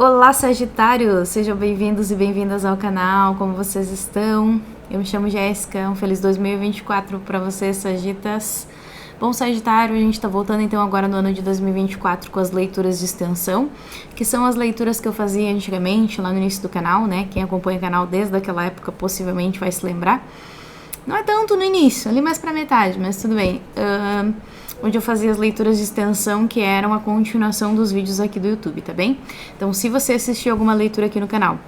Olá, Sagitário! Sejam bem-vindos e bem-vindas ao canal. Como vocês estão? Eu me chamo Jéssica. Um feliz 2024 para vocês, Sagitas. Bom, Sagitário, a gente está voltando então agora no ano de 2024 com as leituras de extensão, que são as leituras que eu fazia antigamente lá no início do canal, né? Quem acompanha o canal desde aquela época possivelmente vai se lembrar. Não é tanto no início, ali mais pra metade, mas tudo bem. Onde eu fazia as leituras de extensão, que eram a continuação dos vídeos aqui do YouTube, tá bem? Então, se você assistir alguma leitura aqui no canal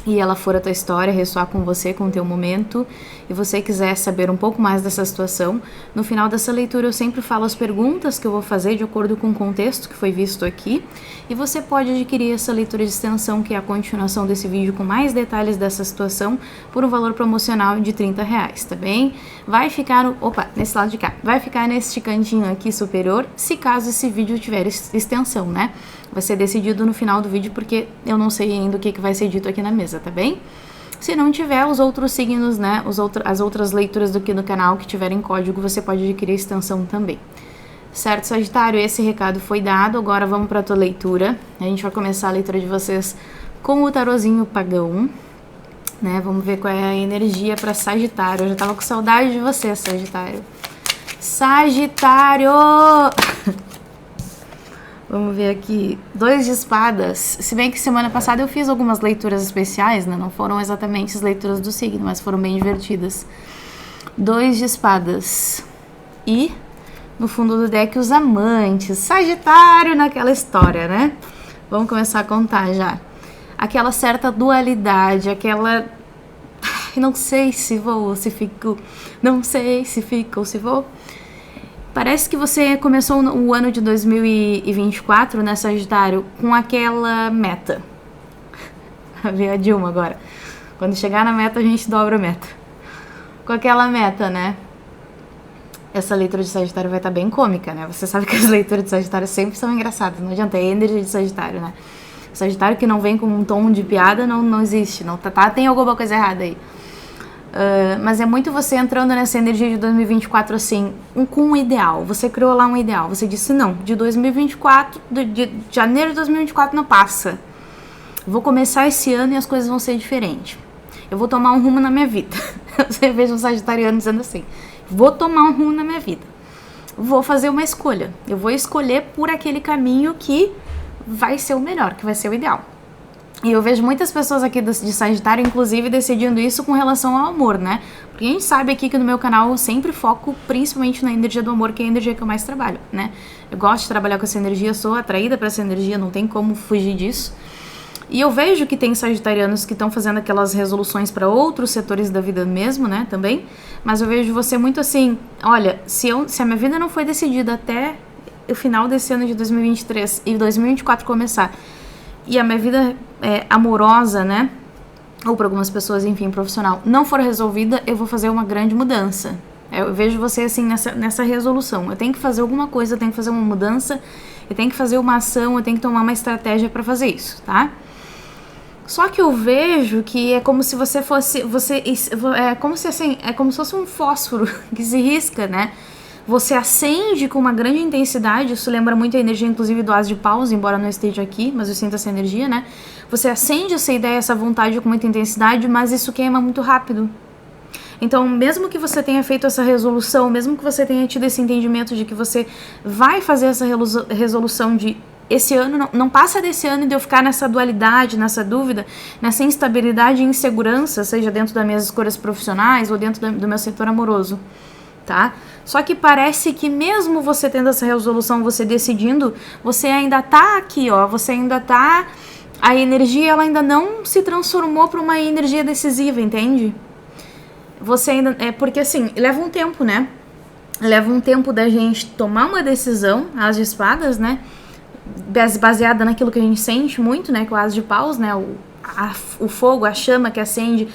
e ela for a tua história, ressoar com você, com o teu momento, e você quiser saber um pouco mais dessa situação, no final dessa leitura eu sempre falo as perguntas que eu vou fazer de acordo com o contexto que foi visto aqui, e você pode adquirir essa leitura de extensão, que é a continuação desse vídeo com mais detalhes dessa situação, por um valor promocional de R$30, tá bem? Vai ficar nesse lado de cá, vai ficar neste cantinho aqui superior, se caso esse vídeo tiver extensão, né? Vai ser decidido no final do vídeo, porque eu não sei ainda o que vai ser dito aqui na mesa, tá bem? Se não tiver os outros signos, né, as outras leituras do que no canal que tiverem código, você pode adquirir a extensão também. Certo, Sagitário? Esse recado foi dado, agora vamos para a tua leitura. A gente vai começar a leitura de vocês com o tarozinho pagão, né? Vamos ver qual é a energia para Sagitário. Eu já tava com saudade de você, Sagitário. Sagitário! Vamos ver aqui, 2 de espadas. Se bem que semana passada eu fiz algumas leituras especiais, né? Não foram exatamente as leituras do signo, mas foram bem divertidas. 2 de espadas. E no fundo do deck os amantes. Sagitário naquela história, né? Vamos começar a contar já. Aquela certa dualidade, aquela... Não sei se vou ou se fico. Não sei se fico ou se vou. Parece que você começou o ano de 2024, né, Sagitário, com aquela meta. Vê a Dilma agora. Quando chegar na meta, a gente dobra a meta. Com aquela meta, né? Essa leitura de Sagitário vai estar bem cômica, né? Você sabe que as leituras de Sagitário sempre são engraçadas. Não adianta, é energia de Sagitário, né? Sagitário que não vem com um tom de piada não existe. Não, tem alguma coisa errada aí. Mas é muito você entrando nessa energia de 2024 assim, com um ideal. Você criou lá um ideal. Você disse, não, de 2024, de janeiro de 2024 não passa. Vou começar esse ano e as coisas vão ser diferentes. Eu vou tomar um rumo na minha vida. Você veja um sagitariano dizendo assim, vou tomar um rumo na minha vida. Vou fazer uma escolha. Eu vou escolher por aquele caminho que vai ser o melhor, que vai ser o ideal. E eu vejo muitas pessoas aqui de Sagitário, inclusive, decidindo isso com relação ao amor, né? Porque a gente sabe aqui que no meu canal eu sempre foco principalmente na energia do amor, que é a energia que eu mais trabalho, né? Eu gosto de trabalhar com essa energia, sou atraída para essa energia, não tem como fugir disso. E eu vejo que tem sagitarianos que estão fazendo aquelas resoluções para outros setores da vida mesmo, né? Também. Mas eu vejo você muito assim, olha, se a minha vida não foi decidida até o final desse ano de 2023 e 2024 começar, e a minha vida amorosa, né, ou para algumas pessoas, enfim, profissional, não for resolvida, eu vou fazer uma grande mudança. Eu vejo você assim nessa resolução. Eu tenho que fazer alguma coisa, eu tenho que fazer uma mudança, eu tenho que fazer uma ação, eu tenho que tomar uma estratégia para fazer isso, tá? Só que eu vejo que é como se você fosse, é como se fosse um fósforo que se risca, né? Você acende com uma grande intensidade, isso lembra muito a energia, inclusive, do As de Paus, embora não esteja aqui, mas eu sinto essa energia, né? Você acende essa ideia, essa vontade com muita intensidade, mas isso queima muito rápido. Então, mesmo que você tenha feito essa resolução, mesmo que você tenha tido esse entendimento de que você vai fazer essa resolução de esse ano, não passa desse ano de eu ficar nessa dualidade, nessa dúvida, nessa instabilidade e insegurança, seja dentro das minhas escolhas profissionais ou dentro do meu setor amoroso, tá? Só que parece que mesmo você tendo essa resolução, você decidindo, você ainda tá aqui, ó, você ainda tá... A energia, ela ainda não se transformou para uma energia decisiva, entende? Você ainda... porque assim, leva um tempo, né? Leva um tempo da gente tomar uma decisão, As de Espadas, né? Baseada naquilo que a gente sente muito, né? Que o As de Paus, né? O fogo, a chama que acende,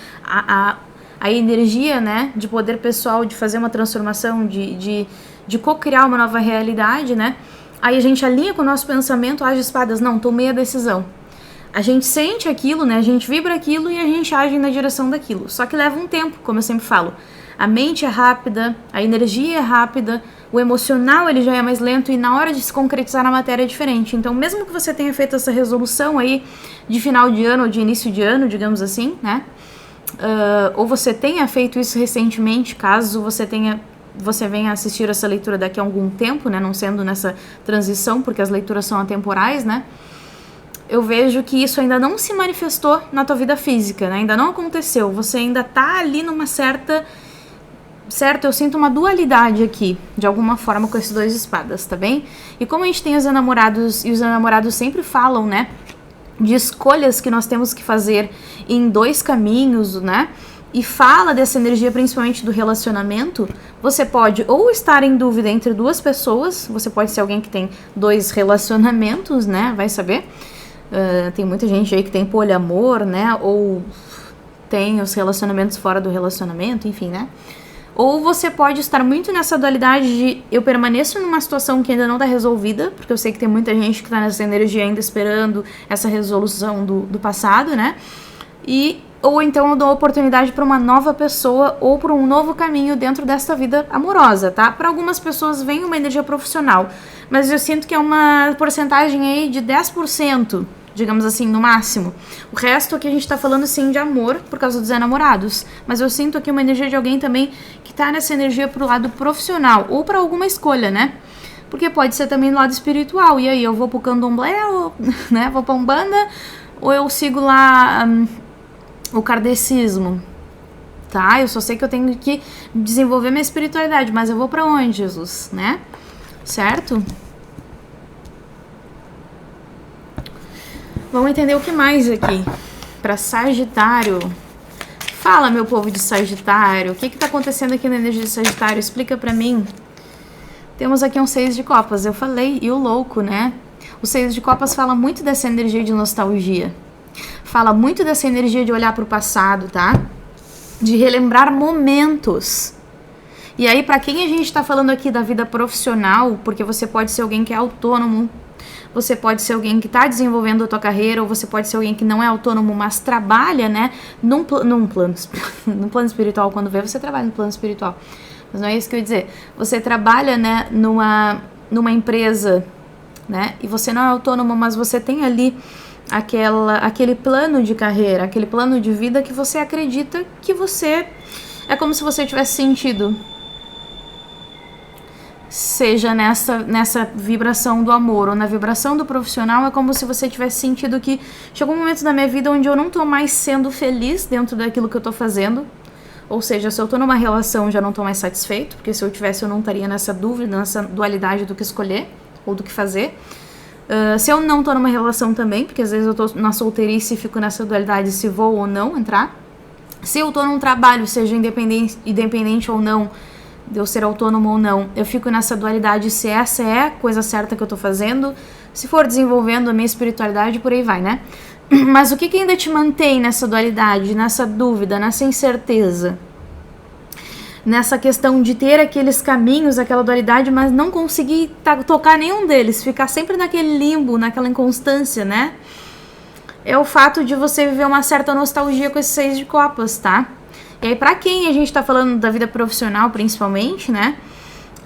a energia, né, de poder pessoal, de fazer uma transformação, de co-criar uma nova realidade, né? Aí a gente alinha com o nosso pensamento, As de Espadas, não, tomei a decisão. A gente sente aquilo, né, a gente vibra aquilo e a gente age na direção daquilo. Só que leva um tempo, como eu sempre falo. A mente é rápida, a energia é rápida, O emocional, ele já é mais lento e na hora de se concretizar na matéria é diferente. Então, mesmo que você tenha feito essa resolução aí de final de ano ou de início de ano, digamos assim, né? Ou você tenha feito isso recentemente, caso você venha assistir essa leitura daqui a algum tempo, né? Não sendo nessa transição, porque as leituras são atemporais, né? Eu vejo que isso ainda não se manifestou na tua vida física, né? Ainda não aconteceu. Você ainda tá ali numa certo, eu sinto uma dualidade aqui, de alguma forma, com esses 2 de espadas, tá bem? E como a gente tem os enamorados, e os enamorados sempre falam, né, de escolhas que nós temos que fazer em 2 caminhos, né, e fala dessa energia principalmente do relacionamento, você pode ou estar em dúvida entre 2 pessoas, você pode ser alguém que tem 2 relacionamentos, né, vai saber, tem muita gente aí que tem poliamor, né, ou tem os relacionamentos fora do relacionamento, enfim, né. Ou você pode estar muito nessa dualidade de eu permaneço numa situação que ainda não está resolvida, porque eu sei que tem muita gente que está nessa energia ainda esperando essa resolução do passado, né? Ou então eu dou oportunidade para uma nova pessoa ou para um novo caminho dentro dessa vida amorosa, tá? Para algumas pessoas vem uma energia profissional, mas eu sinto que é uma porcentagem aí de 10%. Digamos assim, no máximo. O resto aqui a gente tá falando sim de amor por causa dos enamorados, mas eu sinto aqui uma energia de alguém também que tá nessa energia pro lado profissional ou para alguma escolha, né? Porque pode ser também do lado espiritual. E aí, eu vou pro candomblé, ou, né? Vou pra Umbanda, ou eu sigo lá o kardecismo, tá? Eu só sei que eu tenho que desenvolver minha espiritualidade, mas eu vou pra onde, Jesus, né? Certo? Vamos entender o que mais aqui. Para Sagitário. Fala, meu povo de Sagitário. O que tá acontecendo aqui na energia de Sagitário? Explica pra mim. Temos aqui um 6 de copas. Eu falei, e o louco, né? O 6 de copas fala muito dessa energia de nostalgia. Fala muito dessa energia de olhar pro passado, tá? De relembrar momentos. E aí, pra quem a gente tá falando aqui da vida profissional, porque você pode ser alguém que é autônomo, você pode ser alguém que está desenvolvendo a tua carreira, ou você pode ser alguém que não é autônomo, mas trabalha, né, no plano espiritual. Quando vê, você trabalha no plano espiritual. Mas não é isso que eu ia dizer. Você trabalha, né, numa empresa, né, e você não é autônomo, mas você tem ali aquele plano de carreira, aquele plano de vida que você acredita que você... É como se você tivesse sentido... Seja nessa vibração do amor ou na vibração do profissional, é como se você tivesse sentido que chegou um momento da minha vida onde eu não tô mais sendo feliz dentro daquilo que eu tô fazendo. Ou seja, se eu tô numa relação, já não tô mais satisfeito, porque se eu tivesse, eu não estaria nessa dúvida, nessa dualidade do que escolher ou do que fazer. Se eu não tô numa relação também, porque às vezes eu tô na solteirice e fico nessa dualidade se vou ou não entrar. Se eu tô num trabalho, seja independente ou não, de eu ser autônomo ou não, eu fico nessa dualidade se essa é a coisa certa que eu tô fazendo, se for desenvolvendo a minha espiritualidade, por aí vai, né? Mas o que ainda te mantém nessa dualidade, nessa dúvida, nessa incerteza? Nessa questão de ter aqueles caminhos, aquela dualidade, mas não conseguir tocar nenhum deles, ficar sempre naquele limbo, naquela inconstância, né? É o fato de você viver uma certa nostalgia com esses 6 de copas, tá? E aí, pra quem a gente tá falando da vida profissional, principalmente, né?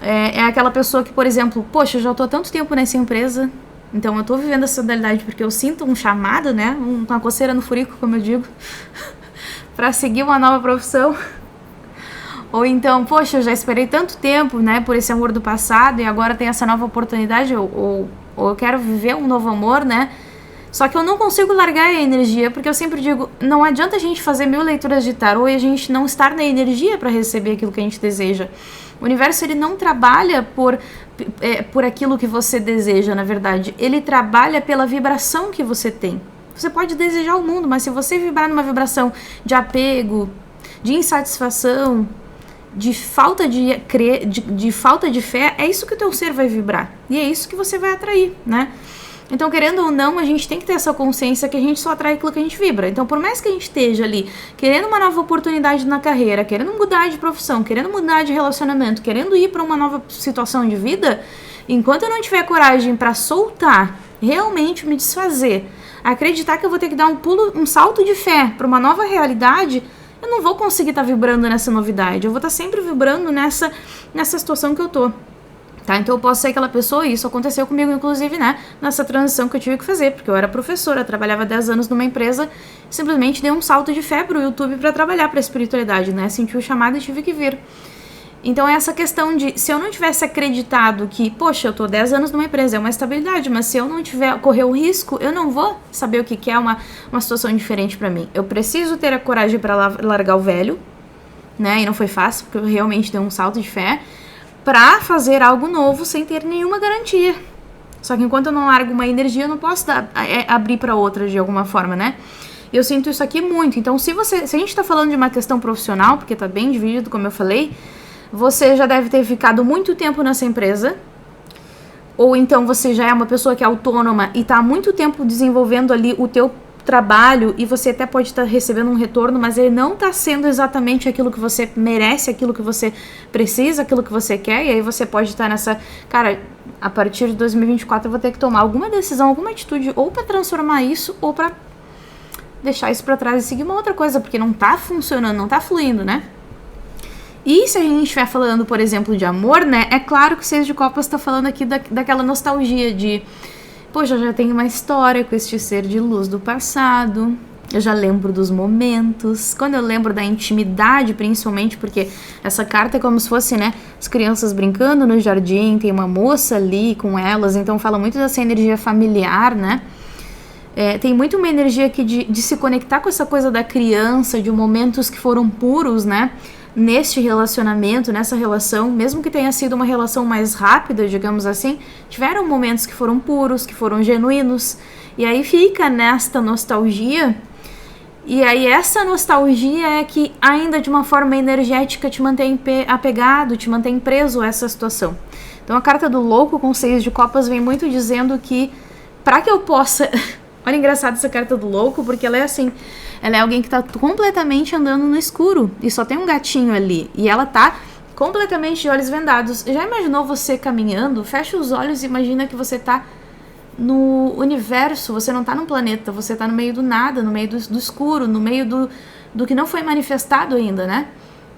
É aquela pessoa que, por exemplo, poxa, eu já tô há tanto tempo nessa empresa, então eu tô vivendo essa dualidade porque eu sinto um chamado, né? Uma coceira no furico, como eu digo, pra seguir uma nova profissão. Ou então, poxa, eu já esperei tanto tempo, né, por esse amor do passado e agora tem essa nova oportunidade, ou eu quero viver um novo amor, né? Só que eu não consigo largar a energia, porque eu sempre digo, não adianta a gente fazer 1000 leituras de tarô e a gente não estar na energia para receber aquilo que a gente deseja. O universo, ele não trabalha por aquilo que você deseja, na verdade. Ele trabalha pela vibração que você tem. Você pode desejar o mundo, mas se você vibrar numa vibração de apego, de insatisfação, de falta de fé, é isso que o teu ser vai vibrar. E é isso que você vai atrair, né? Então, querendo ou não, a gente tem que ter essa consciência que a gente só atrai aquilo que a gente vibra. Então, por mais que a gente esteja ali querendo uma nova oportunidade na carreira, querendo mudar de profissão, querendo mudar de relacionamento, querendo ir para uma nova situação de vida, enquanto eu não tiver coragem para soltar, realmente me desfazer, acreditar que eu vou ter que dar um salto de fé para uma nova realidade, eu não vou conseguir estar vibrando nessa novidade. Eu vou estar sempre vibrando nessa situação que eu tô. Tá? Então eu posso ser aquela pessoa, e isso aconteceu comigo, inclusive, né? Nessa transição que eu tive que fazer, porque eu era professora, trabalhava 10 anos numa empresa, simplesmente dei um salto de fé pro YouTube para trabalhar pra espiritualidade, né? Senti o chamado e tive que vir. Então é essa questão de, se eu não tivesse acreditado que, poxa, eu tô 10 anos numa empresa, é uma estabilidade, mas se eu não tiver, correr o risco, eu não vou saber o que é uma situação diferente pra mim. Eu preciso ter a coragem para largar o velho, né? E não foi fácil, porque eu realmente dei um salto de fé, pra fazer algo novo sem ter nenhuma garantia. Só que enquanto eu não largo uma energia, eu não posso abrir para outra de alguma forma, né? Eu sinto isso aqui muito. Então, se a gente tá falando de uma questão profissional, porque tá bem dividido, como eu falei, você já deve ter ficado muito tempo nessa empresa, ou então você já é uma pessoa que é autônoma e tá há muito tempo desenvolvendo ali o teu trabalho e você até pode estar recebendo um retorno, mas ele não está sendo exatamente aquilo que você merece, aquilo que você precisa, aquilo que você quer, e aí você pode estar nessa, cara, a partir de 2024 eu vou ter que tomar alguma decisão, alguma atitude, ou para transformar isso, ou para deixar isso para trás e seguir uma outra coisa, porque não tá funcionando, não tá fluindo, né? E se a gente estiver falando, por exemplo, de amor, né, é claro que o Seis de Copas tá falando aqui daquela nostalgia de, poxa, eu já tenho uma história com este ser de luz do passado, eu já lembro dos momentos, quando eu lembro da intimidade, principalmente, porque essa carta é como se fosse, né, as crianças brincando no jardim, tem uma moça ali com elas, então fala muito dessa energia familiar, né, tem muito uma energia aqui de se conectar com essa coisa da criança, de momentos que foram puros, né, neste relacionamento, nessa relação, mesmo que tenha sido uma relação mais rápida, digamos assim, tiveram momentos que foram puros, que foram genuínos, e aí fica nesta nostalgia, e aí essa nostalgia é que ainda de uma forma energética te mantém apegado, te mantém preso a essa situação. Então a carta do louco com 6 de copas vem muito dizendo que para que eu possa... Olha, engraçado essa carta do louco, porque ela é assim, ela é alguém que tá completamente andando no escuro e só tem um gatinho ali, e ela tá completamente de olhos vendados. Já imaginou você caminhando? Fecha os olhos e imagina que você tá no universo, você não tá num planeta, você tá no meio do nada, no meio do escuro, no meio do que não foi manifestado ainda, né?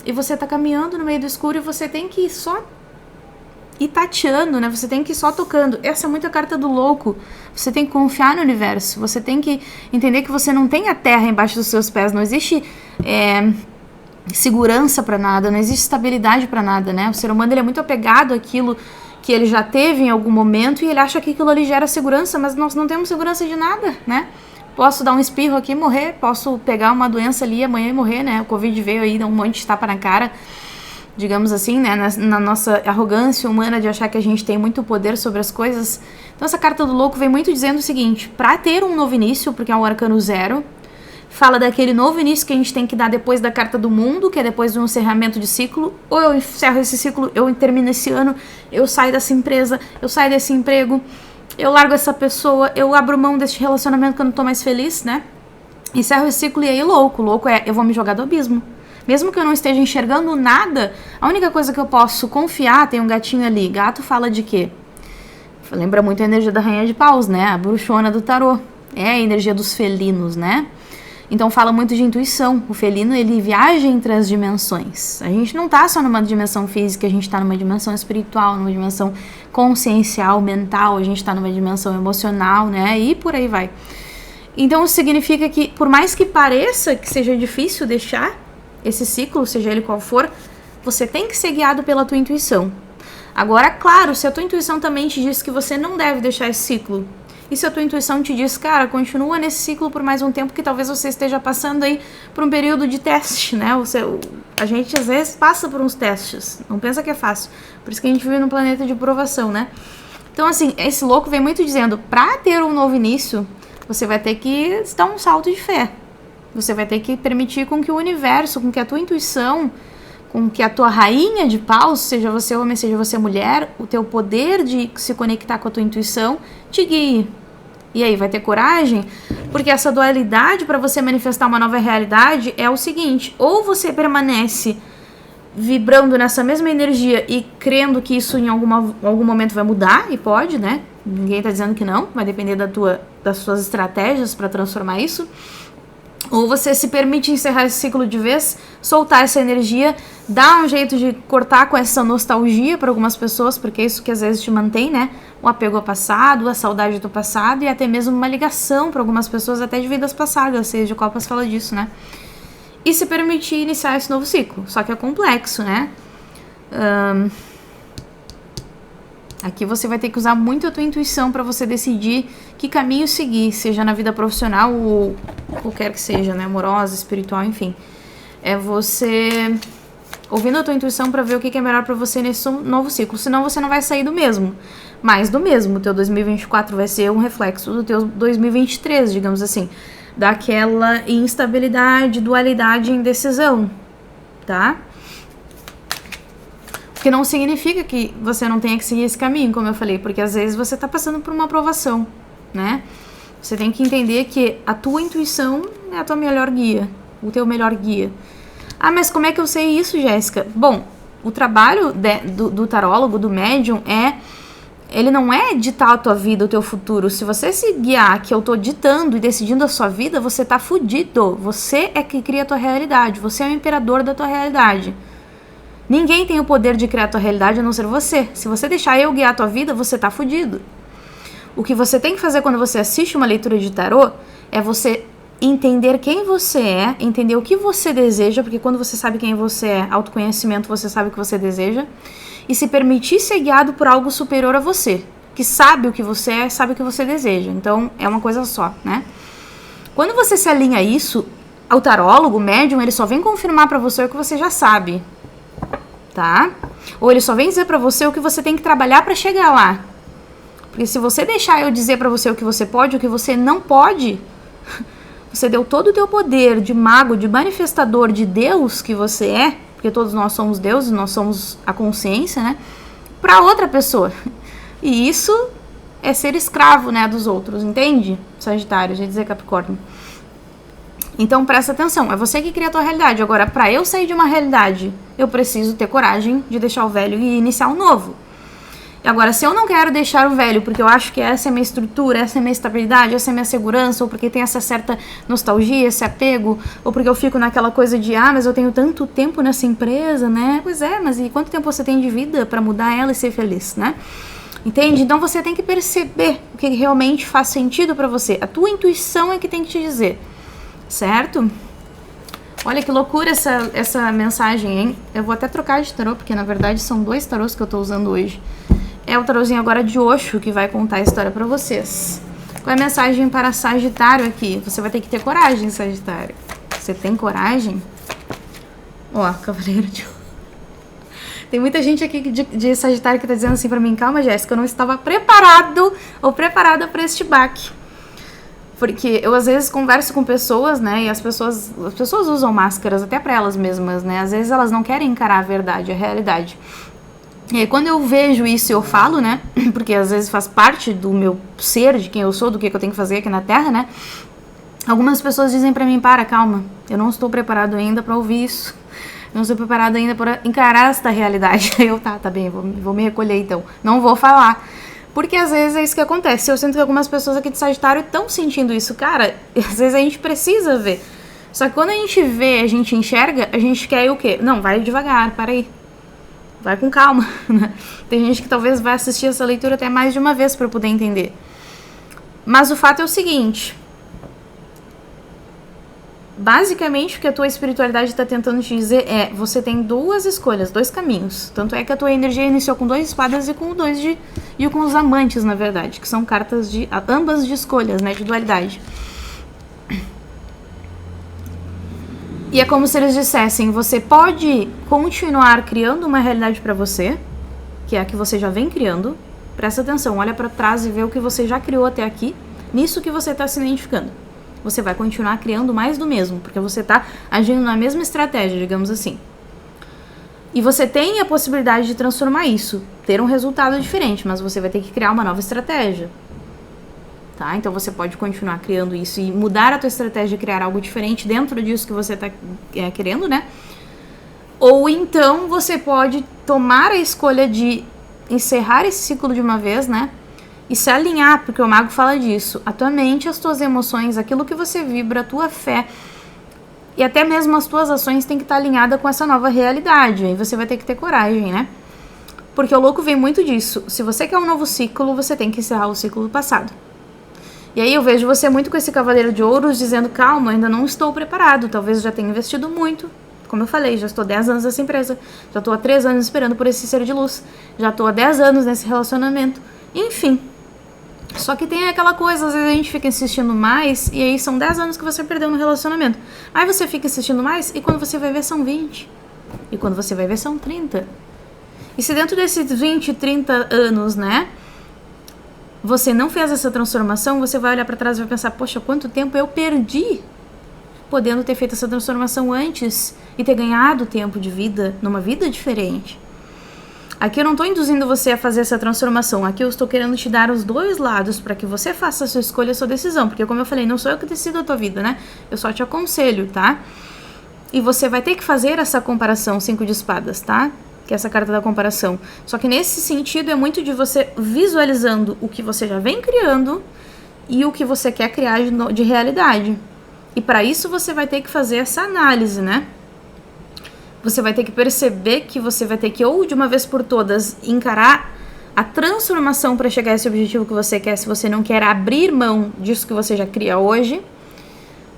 E você tá caminhando no meio do escuro e você tem que só ir tateando, né? Você tem que ir só tocando. Essa é muito a carta do louco. Você tem que confiar no universo. Você tem que entender que você não tem a terra embaixo dos seus pés. Não existe segurança para nada. Não existe estabilidade para nada, né? O ser humano, ele é muito apegado àquilo que ele já teve em algum momento e ele acha que aquilo ali gera segurança, mas nós não temos segurança de nada, né? Posso dar um espirro aqui e morrer. Posso pegar uma doença ali amanhã e morrer, né? O Covid veio aí, dá um monte de tapa na cara, digamos assim, né, na nossa arrogância humana de achar que a gente tem muito poder sobre as coisas. Então essa carta do louco vem muito dizendo o seguinte, para ter um novo início, porque é um arcano 0, fala daquele novo início que a gente tem que dar depois da carta do mundo, que é depois de um encerramento de ciclo, ou eu encerro esse ciclo, eu termino esse ano, eu saio dessa empresa, eu saio desse emprego, eu largo essa pessoa, eu abro mão desse relacionamento que eu não tô mais feliz, né, encerro esse ciclo e aí louco é, eu vou me jogar do abismo. Mesmo que eu não esteja enxergando nada, a única coisa que eu posso confiar, tem um gatinho ali, gato fala de quê? Lembra muito a energia da Rainha de Paus, né? A bruxona do tarô. É a energia dos felinos, né? Então fala muito de intuição. O felino, ele viaja entre as dimensões. A gente não tá só numa dimensão física, a gente tá numa dimensão espiritual, numa dimensão consciencial, mental, a gente tá numa dimensão emocional, né? E por aí vai. Então isso significa que, por mais que pareça que seja difícil deixar esse ciclo, seja ele qual for, você tem que ser guiado pela tua intuição. Agora, claro, se a tua intuição também te diz que você não deve deixar esse ciclo, e se a tua intuição te diz, cara, continua nesse ciclo por mais um tempo, que talvez você esteja passando aí por um período de teste, né? A gente às vezes passa por uns testes, não pensa que é fácil, por isso que a gente vive num planeta de provação, né? Então, assim, esse louco vem muito dizendo, pra ter um novo início, você vai ter que dar um salto de fé. Você vai ter que permitir com que o universo, com que a tua intuição, com que a tua rainha de paus, seja você homem, seja você mulher, o teu poder de se conectar com a tua intuição, te guie. E aí, vai ter coragem? Porque essa dualidade para você manifestar uma nova realidade é o seguinte, ou você permanece vibrando nessa mesma energia e crendo que isso em algum momento vai mudar, e pode, né? Ninguém tá dizendo que não, vai depender das suas estratégias para transformar isso. Ou você se permite encerrar esse ciclo de vez, soltar essa energia, dar um jeito de cortar com essa nostalgia para algumas pessoas, porque é isso que às vezes te mantém, né? O apego ao passado, a saudade do passado e até mesmo uma ligação para algumas pessoas até de vidas passadas, Seis de Copas fala disso, né? E se permitir iniciar esse novo ciclo, só que é complexo, né? Aqui você vai ter que usar muito a tua intuição para você decidir que caminho seguir, seja na vida profissional ou qualquer que seja, né? Amorosa, espiritual, enfim. É você ouvindo a tua intuição para ver o que é melhor para você nesse novo ciclo. Senão você não vai sair do mesmo. Mais do mesmo. O teu 2024 vai ser um reflexo do teu 2023, digamos assim. Daquela instabilidade, dualidade e indecisão, tá? Que não significa que você não tenha que seguir esse caminho, como eu falei, porque às vezes você está passando por uma aprovação, né? Você tem que entender que a tua intuição é a tua melhor guia, o teu melhor guia. Ah, mas como é que eu sei isso, Jéssica? Bom, o trabalho do tarólogo, do médium, ele não é ditar a tua vida, o teu futuro. Se você se guiar que eu tô ditando e decidindo a sua vida, você tá fudido. Você é que cria a tua realidade, você é o imperador da tua realidade. Ninguém tem o poder de criar a tua realidade a não ser você. Se você deixar eu guiar a tua vida, você tá fudido. O que você tem que fazer quando você assiste uma leitura de tarô é você entender quem você é, entender o que você deseja, porque quando você sabe quem você é, autoconhecimento, você sabe o que você deseja, e se permitir ser guiado por algo superior a você, que sabe o que você é, sabe o que você deseja. Então, é uma coisa só, né? Quando você se alinha a isso, o tarólogo, o médium, ele só vem confirmar pra você o que você já sabe. Tá? Ou ele só vem dizer pra você o que você tem que trabalhar pra chegar lá. Porque se você deixar eu dizer pra você o que você pode, o que você não pode, você deu todo o teu poder de mago, de manifestador de Deus que você é, porque todos nós somos deuses, nós somos a consciência, né? Pra outra pessoa. E isso é ser escravo, né, dos outros, entende? Sagitário, já dizer Capricórnio. Então presta atenção, é você que cria a tua realidade. Agora, pra eu sair de uma realidade, eu preciso ter coragem de deixar o velho e iniciar um novo. E agora, se eu não quero deixar o velho, porque eu acho que essa é a minha estrutura, essa é a minha estabilidade, essa é a minha segurança, ou porque tem essa certa nostalgia, esse apego, ou porque eu fico naquela coisa de, mas eu tenho tanto tempo nessa empresa, né? Pois é, mas e quanto tempo você tem de vida pra mudar ela e ser feliz, né? Entende? Então você tem que perceber o que realmente faz sentido pra você. A tua intuição é que tem que te dizer. Certo? Olha que loucura essa mensagem, hein? Eu vou até trocar de tarô, porque na verdade são 2 tarôs que eu tô usando hoje. É o tarozinho agora de Osho que vai contar a história pra vocês. Qual é a mensagem para Sagitário aqui? Você vai ter que ter coragem, Sagitário. Você tem coragem? Ó, Cavaleiro de... Tem muita gente aqui de Sagitário que tá dizendo assim pra mim, calma, Jéssica, eu não estava preparado ou preparada pra este baque. Porque eu às vezes converso com pessoas, né, e as pessoas usam máscaras até pra elas mesmas, né, às vezes elas não querem encarar a verdade, a realidade. E aí, quando eu vejo isso eu falo, né, porque às vezes faz parte do meu ser, de quem eu sou, do que eu tenho que fazer aqui na Terra, né, algumas pessoas dizem pra mim, calma, eu não estou preparado ainda pra ouvir isso, não estou preparado ainda para encarar esta realidade. Aí eu, tá bem, vou me recolher então, não vou falar. Porque às vezes é isso que acontece. Eu sinto que algumas pessoas aqui de Sagitário estão sentindo isso. Cara, às vezes a gente precisa ver. Só que quando a gente vê, a gente enxerga, a gente quer o quê? Não, vai devagar, para aí. Vai com calma. Tem gente que talvez vai assistir essa leitura até mais de uma vez para poder entender. Mas o fato é o seguinte. Basicamente, o que a tua espiritualidade está tentando te dizer é, você tem 2 escolhas, 2 caminhos. Tanto é que a tua energia iniciou com 2 espadas e com e com os amantes, na verdade, que são cartas de ambas de escolhas, né, de dualidade. E é como se eles dissessem, você pode continuar criando uma realidade para você, que é a que você já vem criando. Presta atenção, olha para trás e vê o que você já criou até aqui, nisso que você está se identificando. Você vai continuar criando mais do mesmo, porque você está agindo na mesma estratégia, digamos assim. E você tem a possibilidade de transformar isso, ter um resultado diferente, mas você vai ter que criar uma nova estratégia. Tá? Então você pode continuar criando isso e mudar a tua estratégia e criar algo diferente dentro disso que você está querendo, né? Ou então você pode tomar a escolha de encerrar esse ciclo de uma vez, né? E se alinhar, porque o mago fala disso, a tua mente, as tuas emoções, aquilo que você vibra, a tua fé, E até mesmo as tuas ações têm que estar alinhadas com essa nova realidade. Aí você vai ter que ter coragem, né? Porque o louco vem muito disso. Se você quer um novo ciclo, você tem que encerrar o ciclo do passado. E aí eu vejo você muito com esse cavaleiro de ouros dizendo, calma, ainda não estou preparado. Talvez eu já tenha investido muito. Como eu falei, já estou há 10 anos nessa empresa. Já estou há 3 anos esperando por esse ser de luz. Já estou há 10 anos nesse relacionamento. Enfim. Só que tem aquela coisa, às vezes a gente fica insistindo mais, e aí são 10 anos que você perdeu no relacionamento. Aí você fica insistindo mais, e quando você vai ver são 20. E quando você vai ver são 30. E se dentro desses 20, 30 anos, né, você não fez essa transformação, você vai olhar pra trás e vai pensar, poxa, quanto tempo eu perdi podendo ter feito essa transformação antes e ter ganhado tempo de vida numa vida diferente. Aqui eu não estou induzindo você a fazer essa transformação. Aqui eu estou querendo te dar os dois lados para que você faça a sua escolha, a sua decisão. Porque como eu falei, não sou eu que decido a tua vida, né? Eu só te aconselho, tá? E você vai ter que fazer essa comparação 5 de espadas, tá? Que é essa carta da comparação. Só que nesse sentido é muito de você visualizando o que você já vem criando e o que você quer criar de realidade. E para isso você vai ter que fazer essa análise, né? Você vai ter que perceber que você vai ter que, ou de uma vez por todas, encarar a transformação para chegar a esse objetivo que você quer, se você não quer abrir mão disso que você já cria hoje,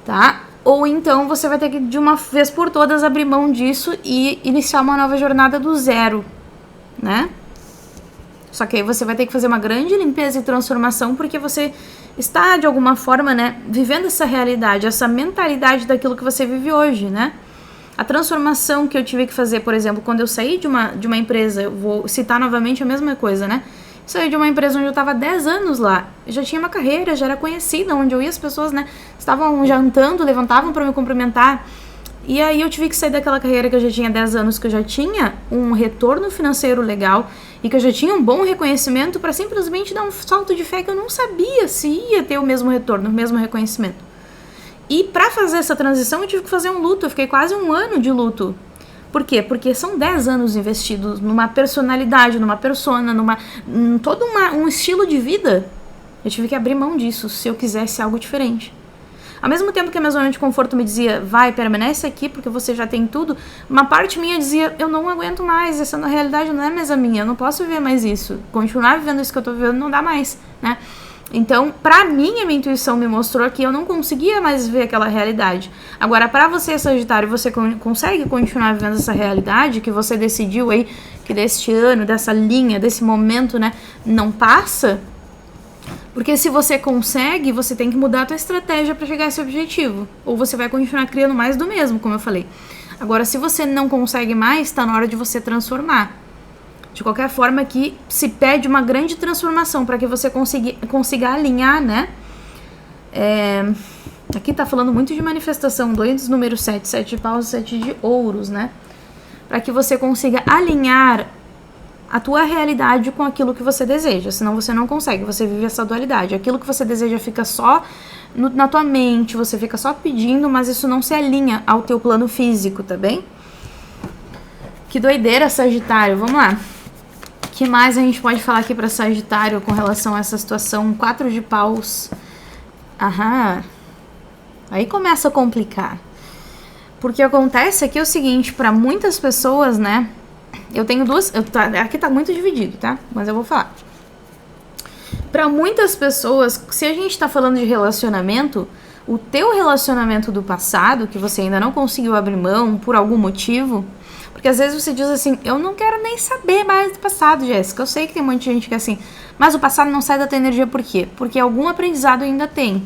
tá? Ou então você vai ter que, de uma vez por todas, abrir mão disso e iniciar uma nova jornada do zero, né? Só que aí você vai ter que fazer uma grande limpeza e transformação, porque você está, de alguma forma, né, vivendo essa realidade, essa mentalidade daquilo que você vive hoje, né? A transformação que eu tive que fazer, por exemplo, quando eu saí de uma empresa, eu vou citar novamente a mesma coisa, né? Saí de uma empresa onde eu estava 10 anos lá, eu já tinha uma carreira, já era conhecida, onde eu ia, as pessoas, né, estavam jantando, levantavam para me cumprimentar. E aí eu tive que sair daquela carreira que eu já tinha 10 anos, que eu já tinha um retorno financeiro legal e que eu já tinha um bom reconhecimento, para simplesmente dar um salto de fé que eu não sabia se ia ter o mesmo retorno, o mesmo reconhecimento. E pra fazer essa transição eu tive que fazer um luto, eu fiquei quase 1 ano de luto. Por quê? Porque são 10 anos investidos numa personalidade, numa persona, todo um estilo de vida. Eu tive que abrir mão disso se eu quisesse algo diferente. Ao mesmo tempo que a minha zona de conforto me dizia, vai, permanece aqui porque você já tem tudo, uma parte minha dizia, eu não aguento mais, essa na realidade não é mais a minha, eu não posso viver mais isso. Continuar vivendo isso que eu tô vivendo não dá mais, né? Então, pra mim, a minha intuição me mostrou que eu não conseguia mais ver aquela realidade. Agora, pra você, Sagitário, você consegue continuar vivendo essa realidade que você decidiu aí, que deste ano, dessa linha, desse momento, né, não passa? Porque se você consegue, você tem que mudar a tua estratégia pra chegar a esse objetivo. Ou você vai continuar criando mais do mesmo, como eu falei. Agora, se você não consegue mais, tá na hora de você transformar. De qualquer forma, aqui se pede uma grande transformação para que você consiga alinhar, né? Aqui tá falando muito de manifestação, 2, número 7, 7 de paus, 7 de ouros, né? Para que você consiga alinhar a tua realidade com aquilo que você deseja, senão você não consegue, você vive essa dualidade. Aquilo que você deseja fica só na tua mente, você fica só pedindo, mas isso não se alinha ao teu plano físico, tá bem? Que doideira, Sagitário, vamos lá. O que mais a gente pode falar aqui para Sagitário com relação a essa situação? 4 de paus. Aham. Aí começa a complicar. Porque acontece aqui o seguinte, para muitas pessoas, né? Eu tenho duas... aqui tá muito dividido, tá? Mas eu vou falar. Para muitas pessoas, se a gente tá falando de relacionamento, o teu relacionamento do passado, que você ainda não conseguiu abrir mão por algum motivo... Porque às vezes você diz assim, eu não quero nem saber mais do passado, Jéssica. Eu sei que tem muita gente que é assim, mas o passado não sai da tua energia por quê? Porque algum aprendizado ainda tem,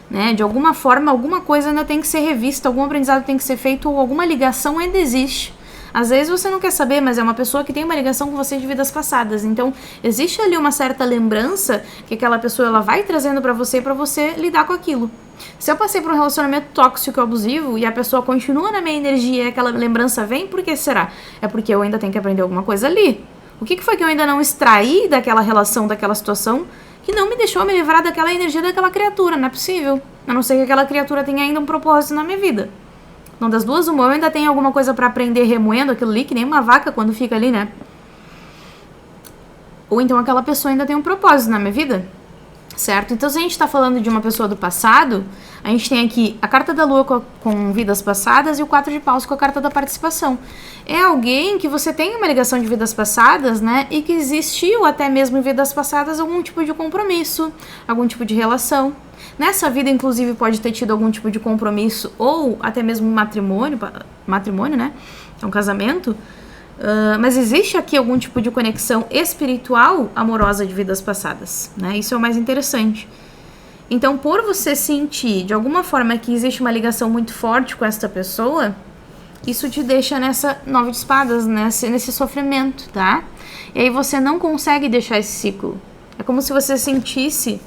né? De alguma forma, alguma coisa ainda tem que ser revista, algum aprendizado tem que ser feito ou alguma ligação ainda existe. Às vezes você não quer saber, mas é uma pessoa que tem uma ligação com você de vidas passadas. Então, existe ali uma certa lembrança que aquela pessoa ela vai trazendo pra você lidar com aquilo. Se eu passei por um relacionamento tóxico e abusivo e a pessoa continua na minha energia e aquela lembrança vem, por que será? É porque eu ainda tenho que aprender alguma coisa ali. O que foi que eu ainda não extraí daquela relação, daquela situação, que não me deixou me livrar daquela energia daquela criatura? Não é possível. A não ser que aquela criatura tenha ainda um propósito na minha vida. Então, das duas, uma, eu ainda tenho alguma coisa pra aprender remoendo aquilo ali, que nem uma vaca quando fica ali, né? Ou então aquela pessoa ainda tem um propósito na minha vida. Certo? Então, se a gente tá falando de uma pessoa do passado, A gente tem aqui a carta da lua com vidas passadas e o 4 de paus com a carta da participação. É alguém que você tem uma ligação de vidas passadas, né? E que existiu até mesmo em vidas passadas algum tipo de compromisso, algum tipo de relação. Nessa vida, inclusive, pode ter tido algum tipo de compromisso ou até mesmo matrimônio, né? É um casamento. Mas existe aqui algum tipo de conexão espiritual amorosa de vidas passadas, né? Isso é o mais interessante. Então, por você sentir de alguma forma que existe uma ligação muito forte com esta pessoa, isso te deixa nessa 9 de espadas, nesse sofrimento, tá? E aí você não consegue deixar esse ciclo. É como se você sentisse...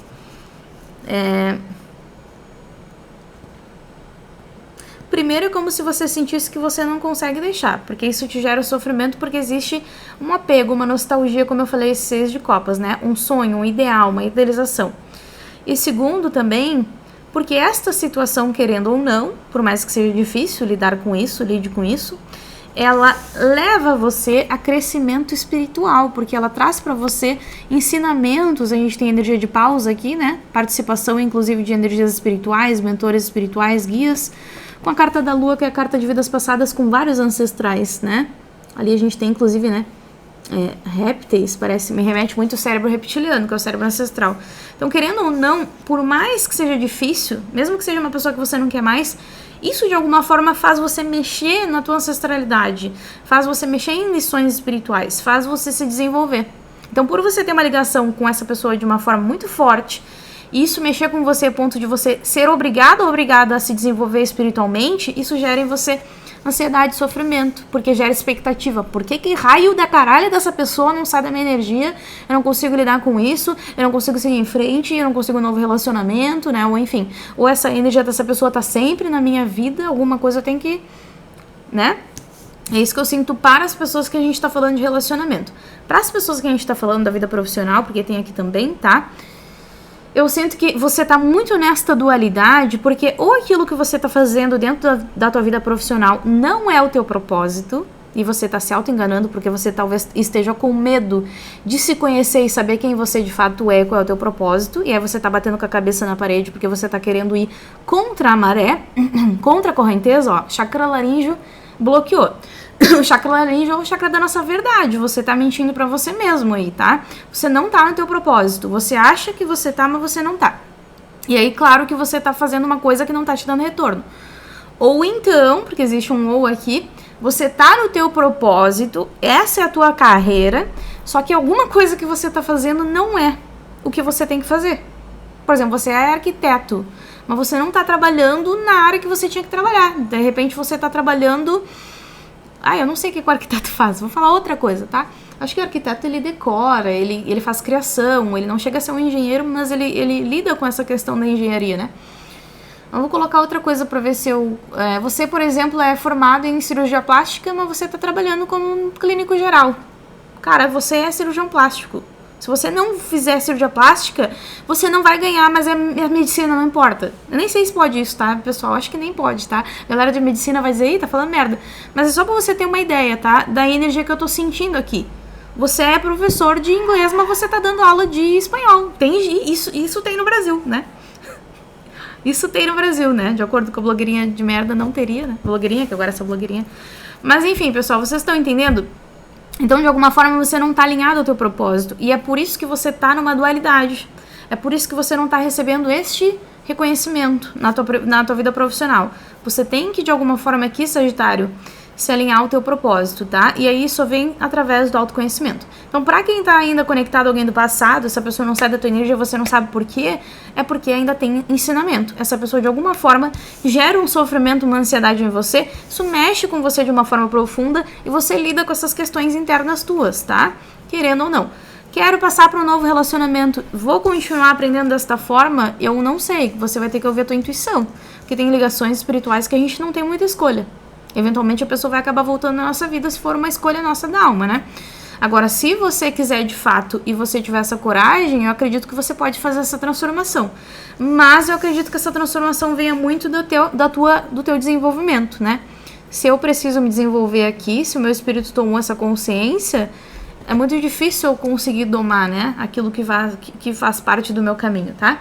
Primeiro é como se você sentisse que você não consegue deixar, porque isso te gera sofrimento, porque existe um apego, uma nostalgia, como eu falei, esse 6 de copas, né? Um sonho, um ideal, uma idealização. E segundo também, porque esta situação, querendo ou não, por mais que seja difícil lidar com isso, lide com isso, ela leva você a crescimento espiritual, porque ela traz para você ensinamentos. A gente tem energia de pausa aqui, né? Participação, inclusive, de energias espirituais, mentores espirituais, guias, com a carta da lua, que é a carta de vidas passadas com vários ancestrais, né? Ali a gente tem, inclusive, né? Répteis, me remete muito ao cérebro reptiliano, que é o cérebro ancestral. Então, querendo ou não, por mais que seja difícil, mesmo que seja uma pessoa que você não quer mais, isso de alguma forma faz você mexer na tua ancestralidade, faz você mexer em lições espirituais, faz você se desenvolver. Então, por você ter uma ligação com essa pessoa de uma forma muito forte, e isso mexer com você a ponto de você ser obrigado ou obrigada a se desenvolver espiritualmente, isso gera em você ansiedade e sofrimento, porque gera expectativa. Por que raio da caralho dessa pessoa não sai da minha energia? Eu não consigo lidar com isso, eu não consigo seguir em frente, eu não consigo um novo relacionamento, né? Ou enfim, ou essa energia dessa pessoa tá sempre na minha vida, alguma coisa tem que, né? É isso que eu sinto para as pessoas que a gente tá falando de relacionamento. Para as pessoas que a gente tá falando da vida profissional, porque tem aqui também, tá? Eu sinto que você tá muito nesta dualidade, porque ou aquilo que você tá fazendo dentro da tua vida profissional não é o teu propósito, e você tá se auto-enganando porque você talvez esteja com medo de se conhecer e saber quem você de fato é, qual é o teu propósito, e aí você tá batendo com a cabeça na parede porque você tá querendo ir contra a maré, contra a correnteza, ó, chakra laríngeo bloqueou. O chakra laríngeo é o chakra da nossa verdade. Você tá mentindo pra você mesmo aí, tá? Você não tá no teu propósito. Você acha que você tá, mas você não tá. E aí, claro que você tá fazendo uma coisa que não tá te dando retorno. Ou então, porque existe um ou aqui, você tá no teu propósito, essa é a tua carreira, só que alguma coisa que você tá fazendo não é o que você tem que fazer. Por exemplo, você é arquiteto, mas você não tá trabalhando na área que você tinha que trabalhar. De repente, você tá trabalhando... eu não sei o que o arquiteto faz, vou falar outra coisa, tá? Acho que o arquiteto, ele decora, ele faz criação, ele não chega a ser um engenheiro, mas ele lida com essa questão da engenharia, né? Eu vou colocar outra coisa pra ver se eu... você, por exemplo, é formado em cirurgia plástica, mas você tá trabalhando como um clínico geral. Cara, você é cirurgião plástico. Se você não fizer cirurgia plástica, você não vai ganhar, mas a medicina não importa. Eu nem sei se pode isso, tá, pessoal? Acho que nem pode, tá? A galera de medicina vai dizer, tá falando merda. Mas é só pra você ter uma ideia, tá? Da energia que eu tô sentindo aqui. Você é professor de inglês, mas você tá dando aula de espanhol. Isso tem no Brasil, né? Isso tem no Brasil, né? De acordo com a blogueirinha de merda, não teria, né? Blogueirinha, que agora é essa blogueirinha. Mas enfim, pessoal, vocês estão entendendo? Então, de alguma forma, você não tá alinhado ao teu propósito. E é por isso que você tá numa dualidade. É por isso que você não tá recebendo este reconhecimento na tua vida profissional. Você tem que, de alguma forma aqui, Sagitário, se alinhar ao teu propósito, tá? E aí isso vem através do autoconhecimento. Então, pra quem tá ainda conectado a alguém do passado, essa pessoa não sai da tua energia, você não sabe por quê, é porque ainda tem ensinamento. Essa pessoa, de alguma forma, gera um sofrimento, uma ansiedade em você, isso mexe com você de uma forma profunda e você lida com essas questões internas tuas, tá? Querendo ou não. Quero passar para um novo relacionamento, vou continuar aprendendo desta forma? Eu não sei, você vai ter que ouvir a tua intuição, porque tem ligações espirituais que a gente não tem muita escolha. Eventualmente a pessoa vai acabar voltando na nossa vida se for uma escolha nossa da alma, né? Agora, se você quiser de fato e você tiver essa coragem, eu acredito que você pode fazer essa transformação. Mas eu acredito que essa transformação venha muito do teu desenvolvimento, né? Se eu preciso me desenvolver aqui, se o meu espírito tomou essa consciência, é muito difícil eu conseguir domar, né? Aquilo que faz parte do meu caminho, tá?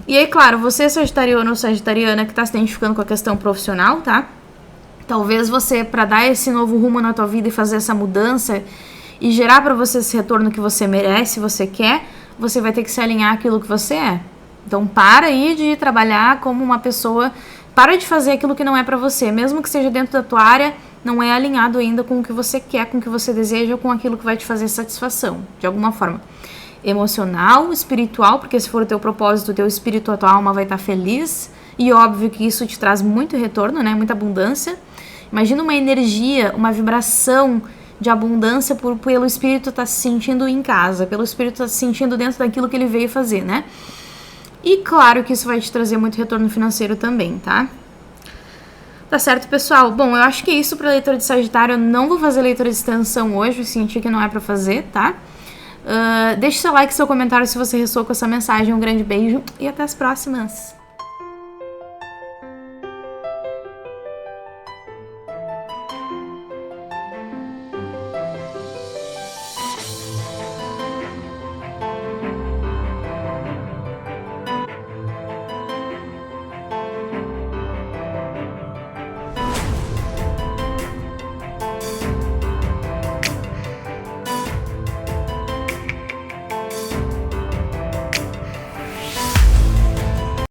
E aí, claro, você sagitariano ou sagitariana que tá se identificando com a questão profissional, tá? Talvez você, para dar esse novo rumo na tua vida e fazer essa mudança e gerar para você esse retorno que você merece, você quer, você vai ter que se alinhar àquilo que você é. Então, para aí de trabalhar como uma pessoa, para de fazer aquilo que não é para você, mesmo que seja dentro da tua área, não é alinhado ainda com o que você quer, com o que você deseja, com aquilo que vai te fazer satisfação, de alguma forma. Emocional, espiritual, porque se for o teu propósito, o teu espírito, a tua alma vai estar feliz, e óbvio que isso te traz muito retorno, né, muita abundância. Imagina uma energia, uma vibração de abundância pelo espírito estar se sentindo em casa, pelo espírito estar se sentindo dentro daquilo que ele veio fazer, né? E claro que isso vai te trazer muito retorno financeiro também, tá? Tá certo, pessoal? Bom, eu acho que é isso para leitura de Sagitário. Eu não vou fazer leitura de extensão hoje, eu senti que não é para fazer, tá? Deixe seu like, seu comentário se você ressoou com essa mensagem. Um grande beijo e até as próximas!